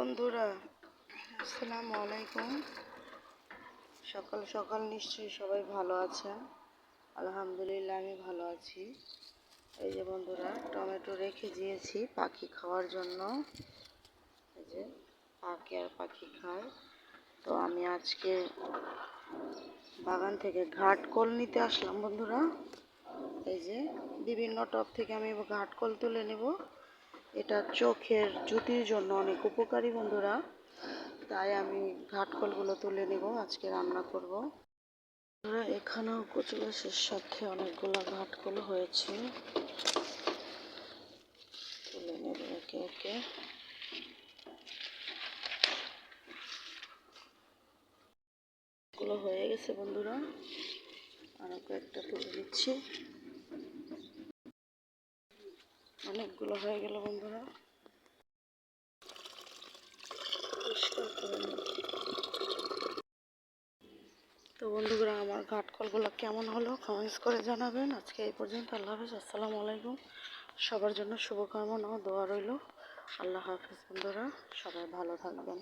বন্ধুরা, আসসালামু আলাইকুম। সকাল সকাল নিশ্চয়ই সবাই ভালো আছেন। আলহামদুলিল্লাহ আমি ভালো আছি। এই যে বন্ধুরা, টমেটো রেখে দিয়েছি পাখি খাওয়ার জন্য। এই যে পাখি খায়। তো আমি আজকে বাগান থেকে ঘাটকোল নিতে আসলাম বন্ধুরা। এই যে বিভিন্ন টব থেকে আমি ঘাটকোল তুলে নেব। এটা চোখের জ্যোতির জন্য অনেক উপকারী বন্ধুরা, তাই আমি ঘাটকলগুলো তুলে নেব, আজকে রান্না করব। এখানেও কচু গাছের সাথে অনেকগুলো ঘাটকল হয়েছে, তুলে নেব একে একে। গুলো হয়ে গেছে বন্ধুরা, আরো কয়েকটা তুলে দিচ্ছি। অনেকগুলো হয়ে গেল বন্ধুরা, পরিষ্কার করে নেব। তো বন্ধুরা, আমার ঘাটকলগুলো কেমন হলো কমেন্টস করে জানাবেন। আজকে এই পর্যন্ত। আল্লাহ হাফিজ, আসসালামু আলাইকুম। সবার জন্য শুভকামনা ও দোয়া রইল। আল্লাহ হাফিজ বন্ধুরা, সবাই ভালো থাকবেন।